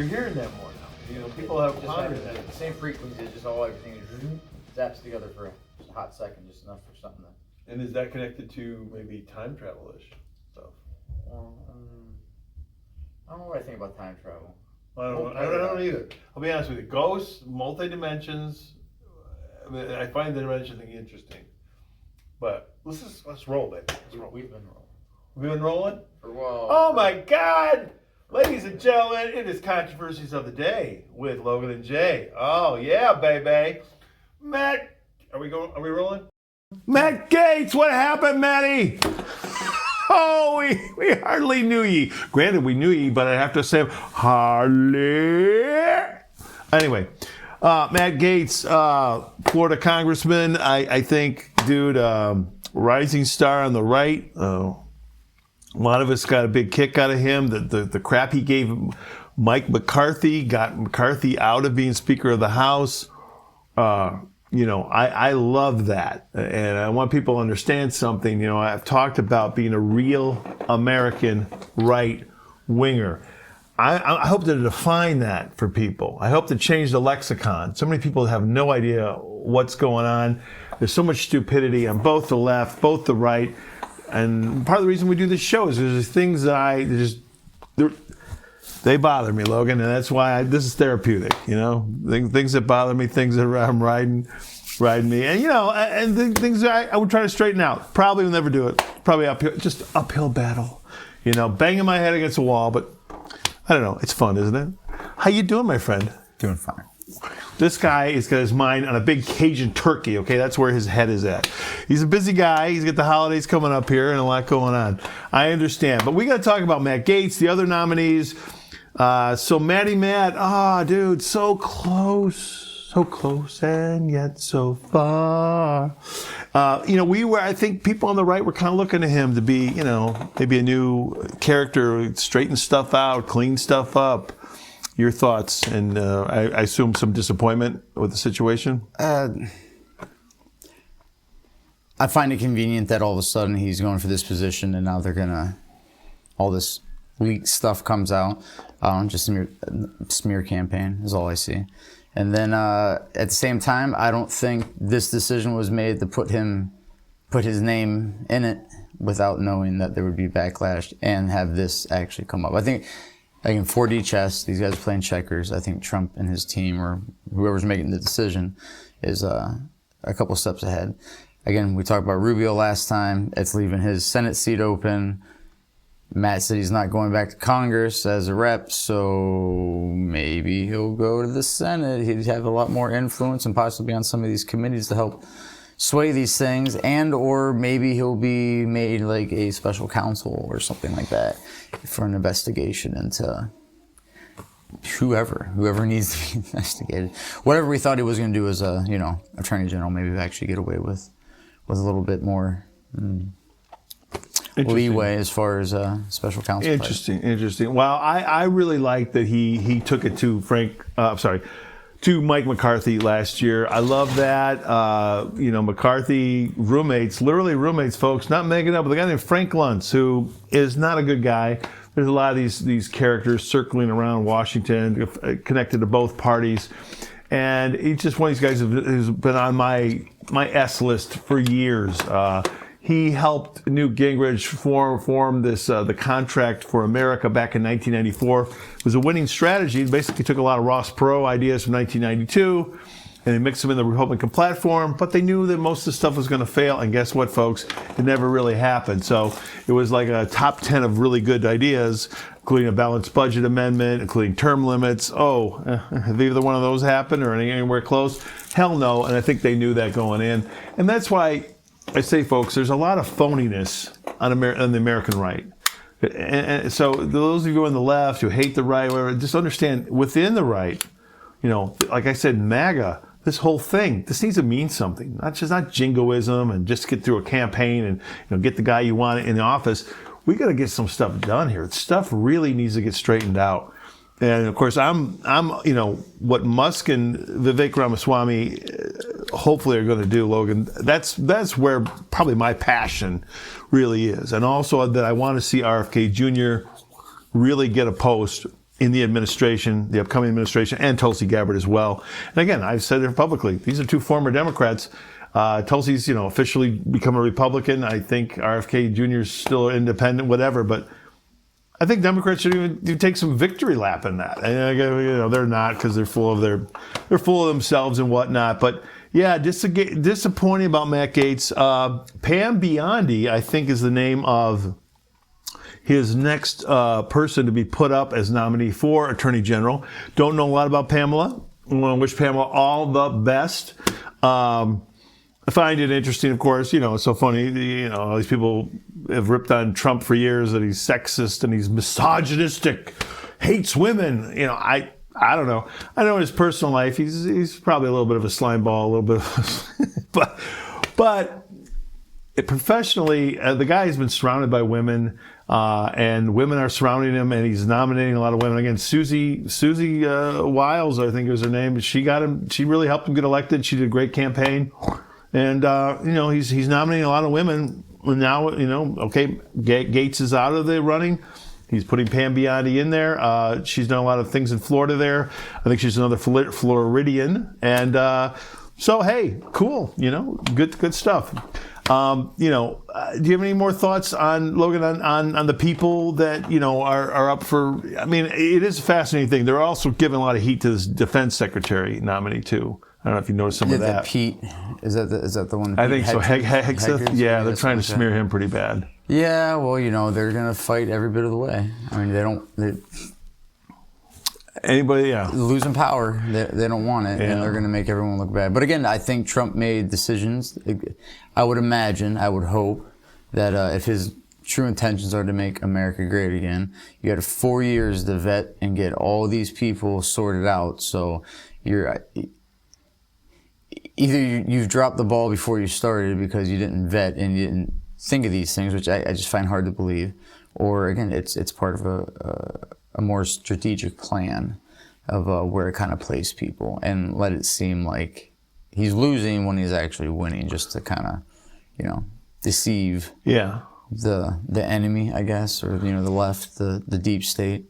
you're hearing that more now. You know, people have pondered that. The same frequency, just all everything zaps together for a hot second, just enough for something that. And is that connected to maybe time travel-ish stuff? Well, I don't know what I think about time travel. I don't know either. I'll be honest with you. Ghosts, multi-dimensions. I mean, I find the dimension thing interesting. But let's roll, baby. Let's roll. We've been rolling. We've been rolling? For a while. Oh my God! Ladies and gentlemen, it is Controversies of the Day with Logan and Jay. Oh yeah, baby. Matt, are we rolling? Matt Gaetz, what happened, Matty? Oh, we hardly knew ye. Granted, we knew ye, but I have to say, hardly. Anyway, Matt Gaetz, Florida congressman, I think, dude, rising star on the right. A lot of us got a big kick out of him. The crap he gave Mike McCarthy got McCarthy out of being Speaker of the House. You know, I love that. And I want people to understand something. You know, I've talked about being a real American right winger. I hope to define that for people. I hope to change the lexicon. So many people have no idea what's going on. There's so much stupidity on both the left, both the right. And part of the reason we do this show is there's things that they bother me, Logan, and that's why this is therapeutic, you know? Things that bother me, things that I'm riding me, and you know, and things that I would try to straighten out. Probably will never do it. Probably uphill battle, you know, banging my head against a wall, but I don't know. It's fun, isn't it? How you doing, my friend? Doing fine. This guy has got his mind on a big Cajun turkey, okay? That's where his head is at. He's a busy guy. He's got the holidays coming up here and a lot going on. I understand. But we got to talk about Matt Gaetz, the other nominees. So Matt, dude, so close and yet so far. You know, I think people on the right were kind of looking to him to be, you know, maybe a new character, straighten stuff out, clean stuff up. Your thoughts, and I assume some disappointment with the situation? I find it convenient that all of a sudden he's going for this position and now they're all this leaked stuff comes out. Just a smear campaign is all I see. And then at the same time, I don't think this decision was made to put his name in it without knowing that there would be backlash and have this actually come up. I think like in 4D chess, these guys are playing checkers. I think Trump and his team, or whoever's making the decision, is a couple steps ahead. Again, we talked about Rubio last time. It's leaving his Senate seat open. Matt said he's not going back to Congress as a rep, so maybe he'll go to the Senate. He'd have a lot more influence and possibly on some of these committees to help sway these things, and or maybe he'll be made like a special counsel or something like that for an investigation into whoever needs to be investigated. Whatever we thought he was going to do as a attorney general, maybe actually get away with a little bit more leeway as far as special counsel. Interesting. Well, I really like that he took it to to Mike McCarthy last year. I love that. McCarthy literally roommates, folks, not making up with a guy named Frank Luntz, who is not a good guy. There's a lot of these characters circling around Washington, connected to both parties. And he's just one of these guys who's been on my S list for years. He helped Newt Gingrich form this the Contract for America back in 1994. It was a winning strategy. It basically took a lot of Ross Perot ideas from 1992 and they mixed them in the Republican platform, but they knew that most of the stuff was going to fail, and guess what, folks? It never really happened. So it was like a top 10 of really good ideas, including a balanced budget amendment, including term limits. Have either one of those happened or anywhere close? Hell no, and I think they knew that going in. And that's why I say, folks, there's a lot of phoniness on the American right. And so those of you on the left who hate the right, whatever, just understand, within the right, like I said, MAGA, this whole thing, this needs to mean something. Not jingoism and just get through a campaign and get the guy you want in the office. We got to get some stuff done here. Stuff really needs to get straightened out. And of course, I'm what Musk and Vivek Ramaswamy hopefully are going to do, Logan. That's where probably my passion really is, and also that I want to see RFK Jr. really get a post in the administration, the upcoming administration, and Tulsi Gabbard as well. And again, I've said it publicly. These are two former Democrats. Tulsi's, officially become a Republican. I think RFK Jr. is still independent, whatever. But I think Democrats should even take some victory lap in that. And they're not, because they're full of themselves and whatnot. But yeah, disappointing about Matt Gaetz. Pam Biondi, I think, is the name of his next person to be put up as nominee for Attorney General. Don't know a lot about Pamela. I want to wish Pamela all the best. I find it interesting, of course. It's so funny. All these people have ripped on Trump for years that he's sexist and he's misogynistic, hates women. I don't know. I know in his personal life he's probably a little bit of a slime ball, a little bit of but professionally, the guy has been surrounded by women, and women are surrounding him, and he's nominating a lot of women. Again, Susie Wiles, I think was her name. She really helped him get elected. She did a great campaign. And, he's nominating a lot of women. Now, okay, Gaetz is out of the running. He's putting Pam Biondi in there. She's done a lot of things in Florida there. I think she's another Floridian. And so, hey, cool. Good stuff. Do you have any more thoughts on, Logan, on the people that, are up for, it is a fascinating thing. They're also giving a lot of heat to this defense secretary nominee, too. I don't know if you noticed some of that. Pete, is that the one? I think so. Hegseth? Yeah, they're trying to smear him pretty bad. Yeah, well, they're going to fight every bit of the way. Anybody, yeah. Losing power, they don't want it, and they're going to make everyone look bad. But again, I think Trump made decisions. I would hope that if his true intentions are to make America great again, you had 4 years to vet and get all these people sorted out. So either you've dropped the ball before you started because you didn't vet and you didn't think of these things, which I just find hard to believe, or again, it's part of a more strategic plan of where to kind of place people and let it seem like he's losing when he's actually winning, just to kind of, deceive the enemy, I guess, or the left, the deep state.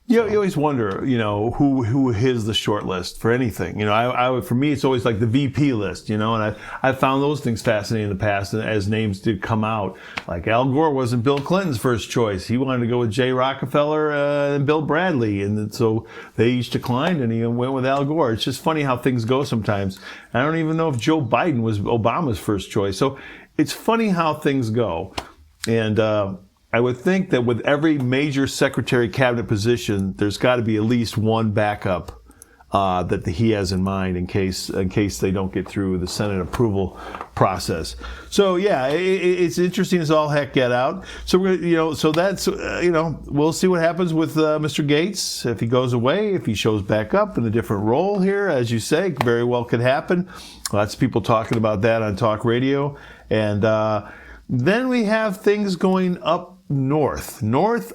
You always wonder, who is the short list for anything. For me, it's always like the VP list, and I've found those things fascinating in the past as names did come out. Like Al Gore wasn't Bill Clinton's first choice. He wanted to go with Jay Rockefeller and Bill Bradley. And so they each declined and he went with Al Gore. It's just funny how things go sometimes. I don't even know if Joe Biden was Obama's first choice. So it's funny how things go. And, I would think that with every major secretary cabinet position, there's got to be at least one backup that he has in mind in case they don't get through the Senate approval process. So yeah, it's interesting as all heck get out. So we're so that's we'll see what happens with Mr. Gaetz if he goes away, if he shows back up in a different role here, as you say, very well could happen. Lots of people talking about that on talk radio, and then we have things going up north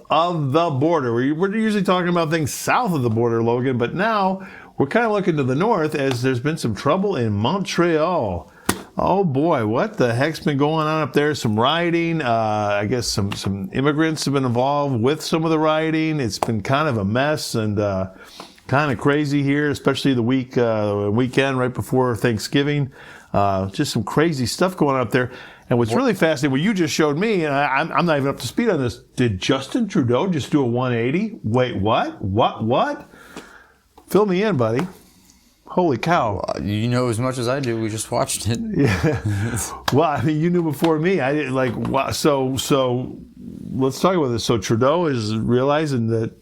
of the border. We're usually talking about things south of the border, Logan, but now we're kind of looking to the north as there's been some trouble in Montreal. Oh boy, what the heck's been going on up there? Some rioting. I guess some immigrants have been involved with some of the rioting. It's been kind of a mess and kind of crazy here, especially the weekend right before Thanksgiving. Just some crazy stuff going on up there. And what's really fascinating, what you just showed me, and I'm not even up to speed on this, did Justin Trudeau just do a 180? Wait, what? What? Fill me in, buddy. Holy cow. Well, you know as much as I do. We just watched it. Yeah. Well, you knew before me. I didn't wow. So let's talk about this. So Trudeau is realizing that,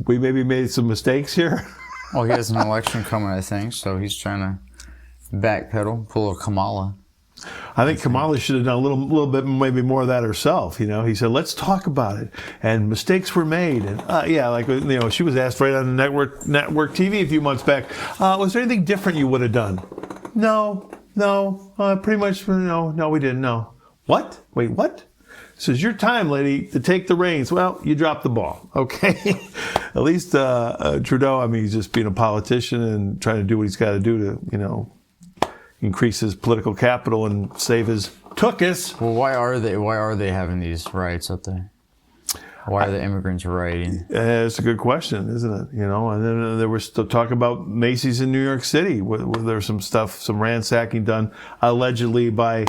we maybe made some mistakes here. Well, he has an election coming, I think, so he's trying to backpedal, pull a Kamala. I think Kamala should have done a little bit, maybe more of that herself. He said, let's talk about it. And mistakes were made. And she was asked right on the network TV a few months back, was there anything different you would have done? No, pretty much, no, we didn't, no. What? Wait, what? This is your time, lady, to take the reins. Well, you dropped the ball, okay? At least Trudeau, he's just being a politician and trying to do what he's got to do to, increase his political capital and save his tuchus. Well, why are they having these riots up there? Why are the immigrants rioting? It's a good question, isn't it? You know, and then there was still talk about Macy's in New York City, where there's some stuff, some ransacking done allegedly by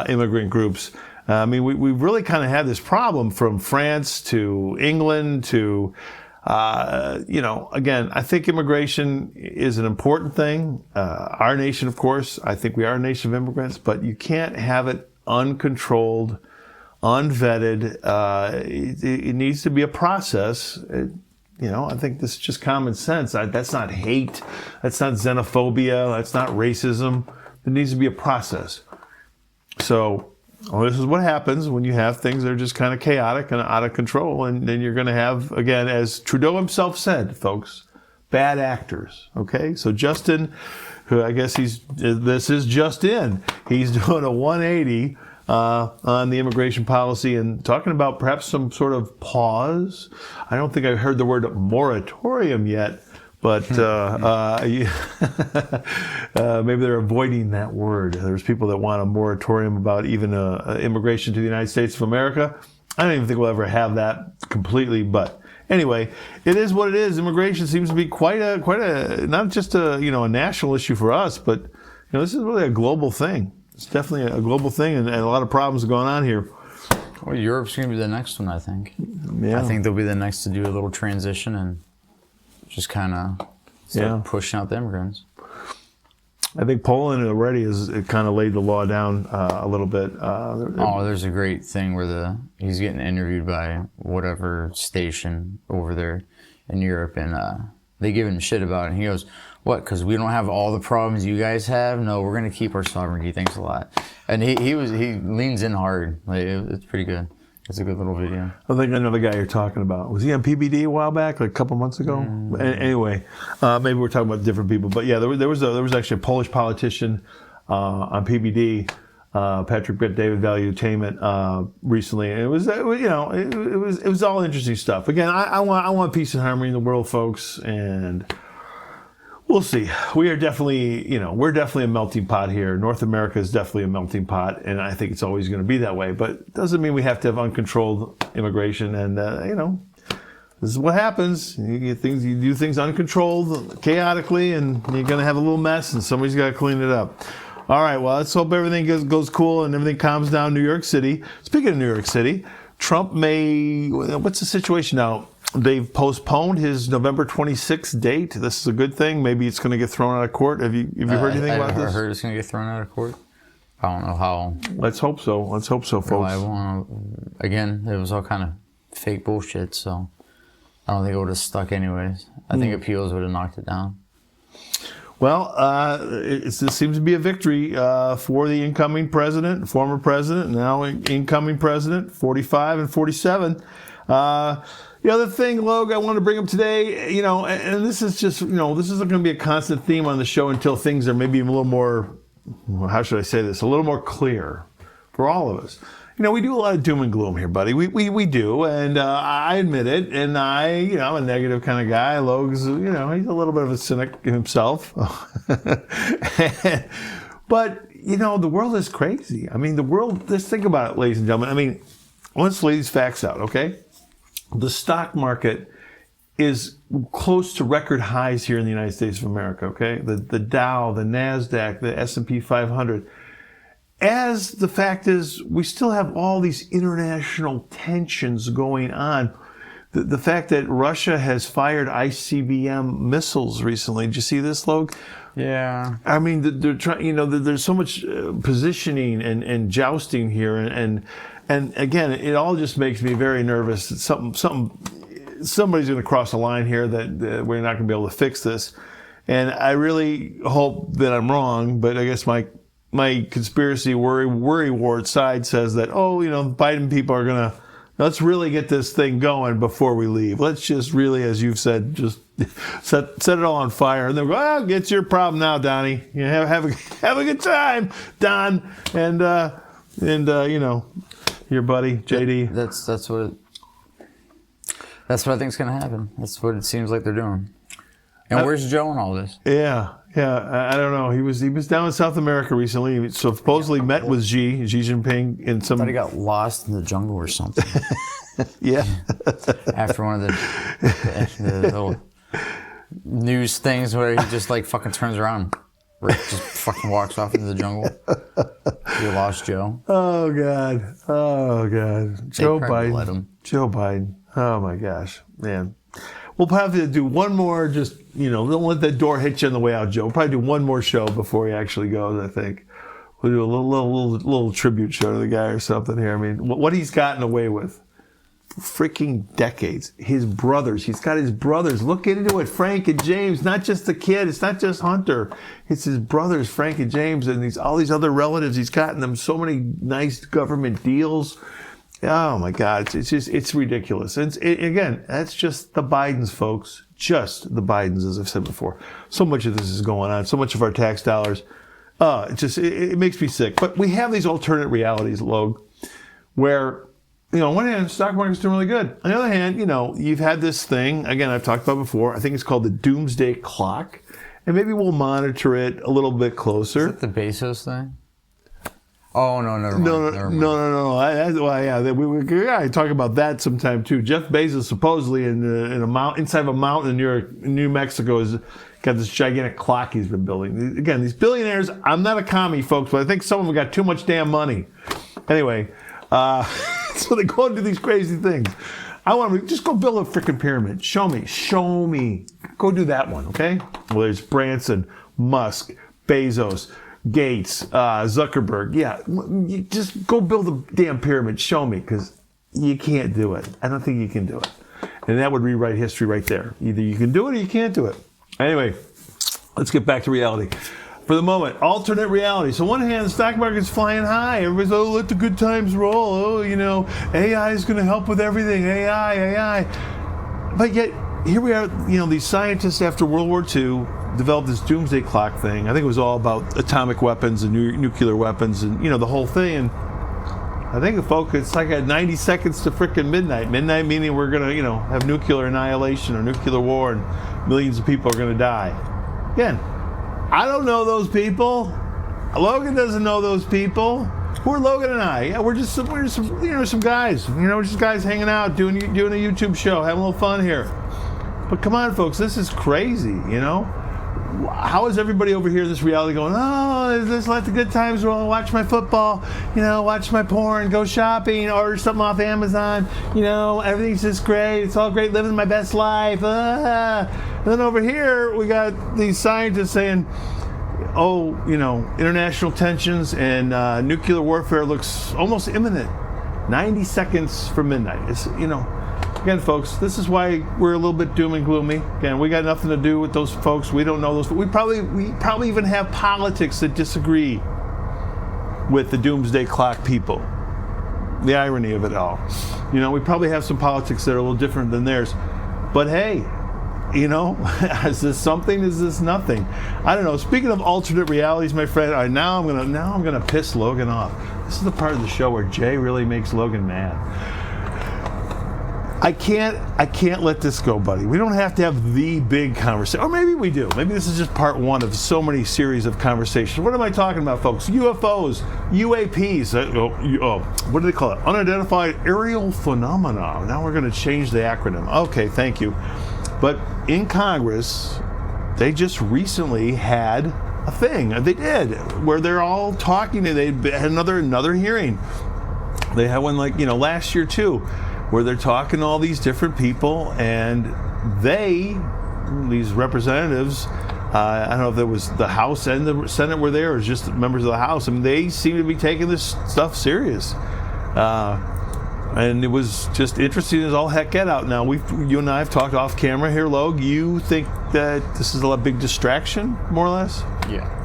immigrant groups. I mean, we've really kind of had this problem from France to England to, you know, again, I think immigration is an important thing. Our nation, of course, I think we are a nation of immigrants, but you can't have it uncontrolled, unvetted. It needs to be a process. You know, I think this is just common sense. That's not hate. That's not xenophobia. That's not racism. There needs to be a process. So, well, this is what happens when you have things that are just kind of chaotic and out of control. And then you're going to have, again, as Trudeau himself said, folks, bad actors. Okay? So Justin, who I guess this is just in, he's doing a 180 on the immigration policy and talking about perhaps some sort of pause. I don't think I've heard the word moratorium yet, but maybe they're avoiding that word. There's people that want a moratorium about even immigration to the United States of America. I don't even think we'll ever have that completely, but anyway, it is what it is. Immigration seems to be quite a not just a national issue for us, but this is really a global thing. It's definitely a global thing, and a lot of problems going on here. Well, Europe's going to be the next one, I think. Yeah. I think they'll be the next to do a little transition and just kind of start pushing out the immigrants. I think Poland already has kind of laid the law down a little bit. There's a great thing where he's getting interviewed by whatever station over there in Europe, and they give him shit about it. And he goes, "What? Because we don't have all the problems you guys have? No, we're gonna keep our sovereignty. Thanks a lot." And he leans in hard. Like, it's pretty good. It's a good little video. I think I know the guy you're talking about. Was he on PBD a while back, like a couple months ago? Anyway, maybe we're talking about different people. But yeah, there was actually a Polish politician on PBD, Patrick Bet-David Valuetainment, recently, and it was all interesting stuff. Again, I want peace and harmony in the world, folks, and we'll see. We are definitely, we're definitely a melting pot here. North America is definitely a melting pot, and I think it's always going to be that way. But it doesn't mean we have to have uncontrolled immigration. And this is what happens. You do things uncontrolled, chaotically, and you're going to have a little mess, and somebody's got to clean it up. All right. Well, let's hope everything goes cool and everything calms down in New York City. Speaking of New York City, Trump what's the situation now? They've postponed his November 26th date. This is a good thing. Maybe it's going to get thrown out of court. Have you heard anything about this? I heard it's going to get thrown out of court. I don't know how. Let's hope so. Let's hope so, folks. Again, it was all kind of fake bullshit, so I don't think it would have stuck anyways. I think appeals would have knocked it down. Well, this seems to be a victory for the incoming president, former president, now incoming president, 45 and 47. The other thing, Logue, I want to bring up today, and this is just, this isn't going to be a constant theme on the show until things are maybe a little more, how should I say this, a little more clear for all of us. We do a lot of doom and gloom here, buddy. We do, and I admit it. And I'm a negative kind of guy. Logue's, he's a little bit of a cynic himself. But, the world is crazy. I mean, the world, just think about it, ladies and gentlemen. I mean, let's lay these facts out, okay? The stock market is close to record highs here in the United States of America, okay? The Dow, the NASDAQ, the S&P 500. As the fact is, we still have all these international tensions going on. The fact that Russia has fired ICBM missiles recently. Did you see this, Logue? Yeah. I mean, they're trying, there's so much positioning and jousting here. And again, it all just makes me very nervous that somebody's going to cross a line here that we're not going to be able to fix this. And I really hope that I'm wrong, but I guess my conspiracy worry wart side says that, Biden people are going to, let's really get this thing going before we leave. Let's just really, as you've said, just set it all on fire. And they'll go, it's your problem now, Donnie. Have a good time, Don. And your buddy, JD. That's what I think is going to happen. That's what it seems like they're doing. And where's Joe in all this? Yeah. I don't know. He was down in South America recently. He supposedly met with Xi Jinping in some. I thought he got lost in the jungle or something. Yeah. After one of the little news things where he just like fucking turns around, Rick just fucking walks off into the jungle. You lost Joe. Oh God. Oh God. Joe probably let Biden. him. Joe Biden. Oh my gosh, man. We'll probably have to do one more. Just don't let that door hit you on the way out, Joe. We'll probably do one more show before he actually goes. I think we'll do a little tribute show to the guy or something here. I mean, what he's gotten away with. Freaking decades. His brothers. He's got his brothers. Look into it. Frank and James. Not just the kid. It's not just Hunter. It's his brothers, Frank and James, and all these other relatives. He's gotten them so many nice government deals. Oh my God. It's ridiculous. Again, that's just the Bidens, folks. Just the Bidens, as I've said before. So much of this is going on. So much of our tax dollars. It makes me sick. But we have these alternate realities, Logue, where on one hand, the stock market's doing really good. On the other hand, you've had this thing, again, I've talked about before, I think it's called the doomsday clock, and maybe we'll monitor it a little bit closer. Is that the Bezos thing? Oh, no, never mind. No. I talk about that sometime too. Jeff Bezos supposedly inside of a mountain in New Mexico has got this gigantic clock he's been building. Again, these billionaires, I'm not a commie, folks, but I think some of them got too much damn money. Anyway, so they go and do these crazy things. I want to just go build a freaking pyramid. Show me. Go do that one, okay? Well, there's Branson, Musk, Bezos, Gaetz, Zuckerberg. Yeah, you just go build a damn pyramid. Show me, because you can't do it. I don't think you can do it. And that would rewrite history right there. Either you can do it or you can't do it. Anyway, let's get back to reality. For the moment, alternate reality. So on one hand, the stock market's flying high. Everybody's, let the good times roll. AI is going to help with everything. AI. But yet, here we are, these scientists after World War II developed this doomsday clock thing. I think it was all about atomic weapons and nuclear weapons and, the whole thing. And I think, folks, it's like at 90 seconds to frickin' midnight. Midnight meaning we're going to, have nuclear annihilation or nuclear war and millions of people are going to die. Again, I don't know those people. Logan doesn't know those people. Who are Logan and I? Yeah, we're just some guys. Just guys hanging out, doing a YouTube show, having a little fun here. But come on, folks, this is crazy. How is everybody over here in this reality going? Oh, let's let the good times roll. Watch my football. Watch my porn. Go shopping. Order something off Amazon. Everything's just great. It's all great. Living my best life. And then over here, we got these scientists saying, international tensions and nuclear warfare looks almost imminent. 90 seconds from midnight. It's, again, folks, this is why we're a little bit doom and gloomy. Again, we got nothing to do with those folks. We don't know those. We probably even have politics that disagree with the doomsday clock people. The irony of it all. We probably have some politics that are a little different than theirs. But hey, is this something? Is this nothing? I don't know. Speaking of alternate realities, my friend, now I'm gonna piss Logan off. This is the part of the show where Jay really makes Logan mad. I can't let this go, buddy. We don't have to have the big conversation. Or maybe we do. Maybe this is just part one of so many series of conversations. What am I talking about, folks? UFOs, UAPs. What do they call it? Unidentified aerial phenomena. Now we're going to change the acronym. Okay, thank you. But in Congress, they just recently had a thing. They did, where they're all talking, and they had another hearing. They had one last year too, where they're talking to all these different people, and these representatives, I don't know if it was the House and the Senate were there, or just members of the House, they seem to be taking this stuff serious. And it was just interesting as all heck get out. Now, you and I have talked off camera here, Logue. You think that this is a big distraction, more or less? Yeah.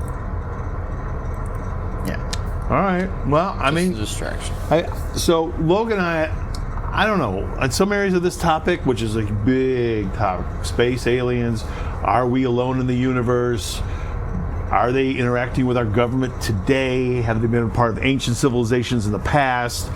All right. Well, Just a distraction. So Logan and I don't know, on some areas of this topic, which is a big topic, space aliens, are we alone in the universe? Are they interacting with our government today? Have they been a part of ancient civilizations in the past?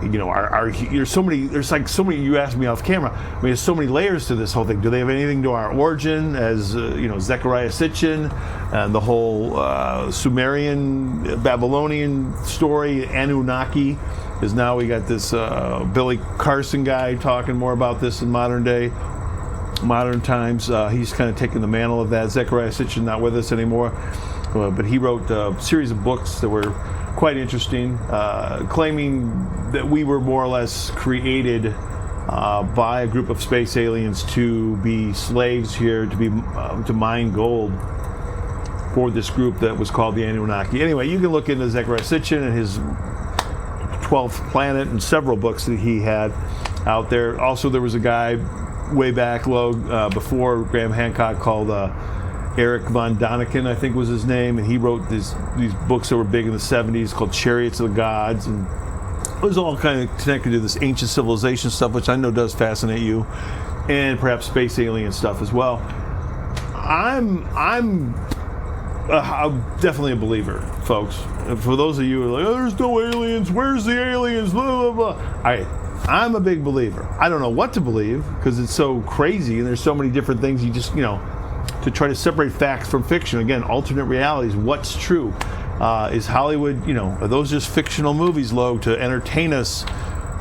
there's so many. There's like so many. You asked me off camera. I mean, there's so many layers to this whole thing. Do they have anything to our origin as Zechariah Sitchin and the whole Sumerian, Babylonian story? Anunnaki is now we got this Billy Carson guy talking more about this in modern times. He's kind of taken the mantle of that. Zechariah Sitchin not with us anymore, but he wrote a series of books that were quite interesting, claiming that we were more or less created by a group of space aliens to be slaves here, to mine gold for this group that was called the Anunnaki. Anyway, you can look into Zechariah Sitchin and his 12th Planet and several books that he had out there. Also, there was a guy way back before Graham Hancock called Eric von Daniken, I think was his name, and he wrote these books that were big in the 70s called Chariots of the Gods, and it was all kind of connected to this ancient civilization stuff, which I know does fascinate you, and perhaps space alien stuff as well. I'm definitely a believer, folks. For those of you who are like, oh, there's no aliens, where's the aliens, blah, blah, blah. I'm a big believer. I don't know what to believe because it's so crazy and there's so many different things you just, to try to separate facts from fiction. Again, alternate realities, what's true? Is Hollywood, are those just fictional movies, to entertain us?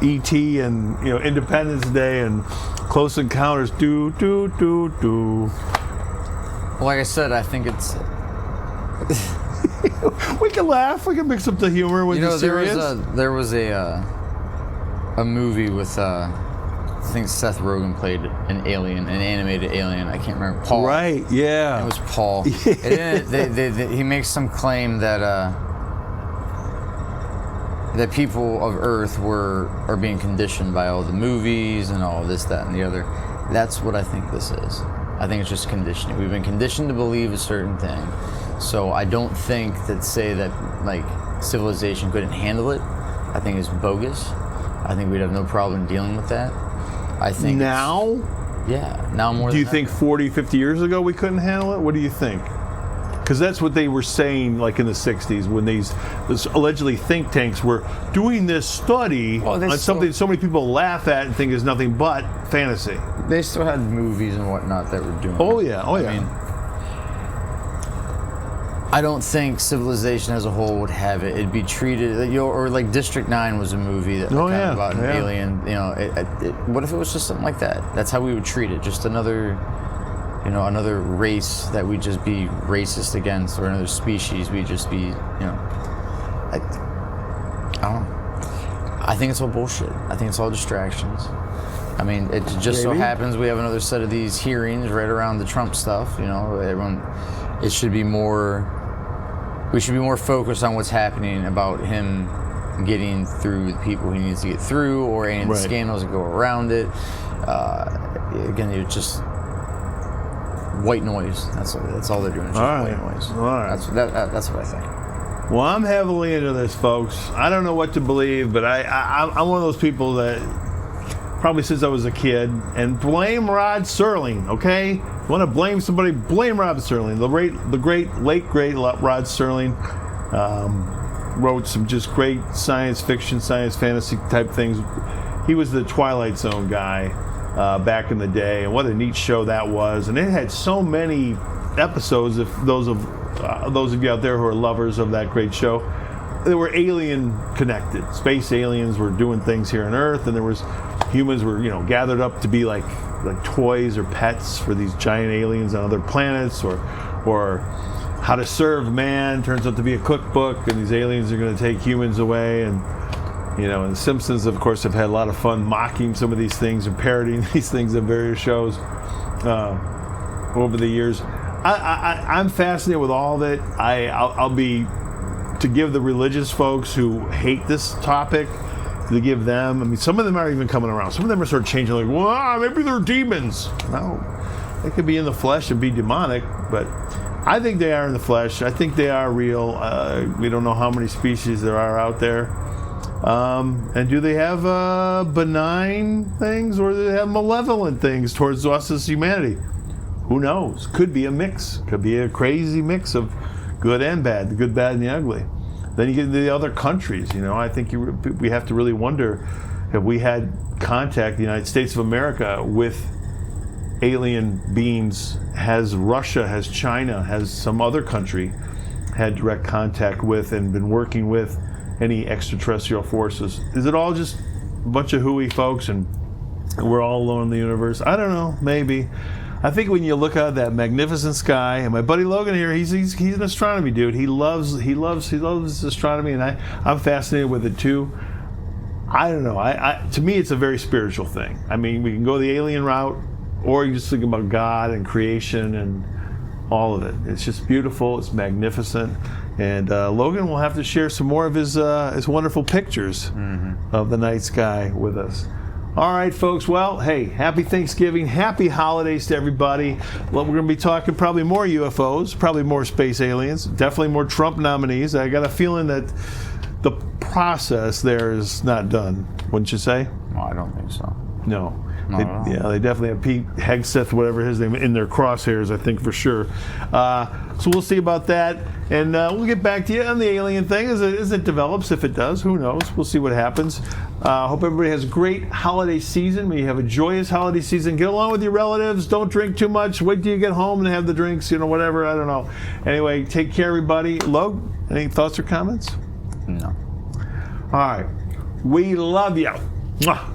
E.T. and, Independence Day and Close Encounters, Like I said, I think it's... We can laugh, we can mix up the humor with the serious. There was a movie with I think Seth Rogen played an animated alien. I can't remember. Paul. Right? Yeah. It was Paul. Yeah. He makes some claim that that people of Earth are being conditioned by all the movies and all this, that, and the other. That's what I think this is. I think it's just conditioning. We've been conditioned to believe a certain thing. So I don't think that civilization couldn't handle it. I think it's bogus. I think we'd have no problem dealing with that. I think now? Now more than Do you think 40, 50 years ago we couldn't handle it? What do you think? Because that's what they were saying like in the 60s when these allegedly think tanks were doing this study on something so many people laugh at and think is nothing but fantasy. They still had movies and whatnot that were doing it. I mean, I don't think civilization as a whole would have it. It'd be treated, or like District 9 was a movie that about an alien. What if it was just something like that? That's how we would treat it. Just another race that we'd just be racist against, or another species we'd just be, I don't know. I think it's all bullshit. I think it's all distractions. I mean, it just so happens we have another set of these hearings right around the Trump stuff. It should be more. We should be more focused on what's happening about him getting through the people he needs to get through, or any of the scandals that go around it. Again, it's just white noise. That's all they're doing. It's just white noise. All right. That's what I think. Well, I'm heavily into this, folks. I don't know what to believe, but I'm one of those people that probably since I was a kid, and blame Rod Serling, okay? You want to blame somebody, blame Rod Serling. The late great Rod Serling wrote some just great science fiction, science fantasy type things. He was the Twilight Zone guy back in the day, and what a neat show that was. And it had so many episodes, if those of you out there who are lovers of that great show, they were alien connected. Space aliens were doing things here on Earth, and there was humans were gathered up to be like toys or pets for these giant aliens on other planets, or How to Serve Man turns out to be a cookbook, and these aliens are going to take humans away. And and the Simpsons, of course, have had a lot of fun mocking some of these things and parodying these things in various shows over the years. I'm fascinated with all of it. I'll be, to give the religious folks who hate this topic, to give them, I mean, some of them aren't even coming around. Some of them are sort of changing, like, well, maybe they're demons. No, they could be in the flesh and be demonic, but I think they are in the flesh. I think they are real. We don't know how many species there are out there. And do they have benign things, or do they have malevolent things towards us as humanity? Who knows? Could be a mix. Could be a crazy mix of good and bad, the good, bad, and the ugly. Then you get into the other countries. I think we have to really wonder, have we had contact, the United States of America, with alien beings? Has Russia, has China, has some other country had direct contact with and been working with any extraterrestrial forces? Is it all just a bunch of hooey folks and we're all alone in the universe? I don't know, maybe. I think when you look out at that magnificent sky, and my buddy Logan here, he's an astronomy dude. He loves astronomy, and I'm fascinated with it too. I don't know. To me, it's a very spiritual thing. I mean, we can go the alien route, or you just think about God and creation and all of it. It's just beautiful. It's magnificent. And Logan will have to share some more of his wonderful pictures of the night sky with us. All right, folks. Well, hey, happy Thanksgiving. Happy holidays to everybody. Well, we're going to be talking probably more UFOs, probably more space aliens, definitely more Trump nominees. I got a feeling that the process there is not done, wouldn't you say? No, I don't think so. No. Not at all. They definitely have Pete Hegseth, whatever his name, in their crosshairs, I think, for sure. So we'll see about that. And we'll get back to you on the alien thing as it develops. If it does, who knows? We'll see what happens. Hope everybody has a great holiday season. May you have a joyous holiday season. Get along with your relatives. Don't drink too much. Wait till you get home and have the drinks, whatever. I don't know. Anyway, take care, everybody. Log, any thoughts or comments? No. All right. We love you. Mwah.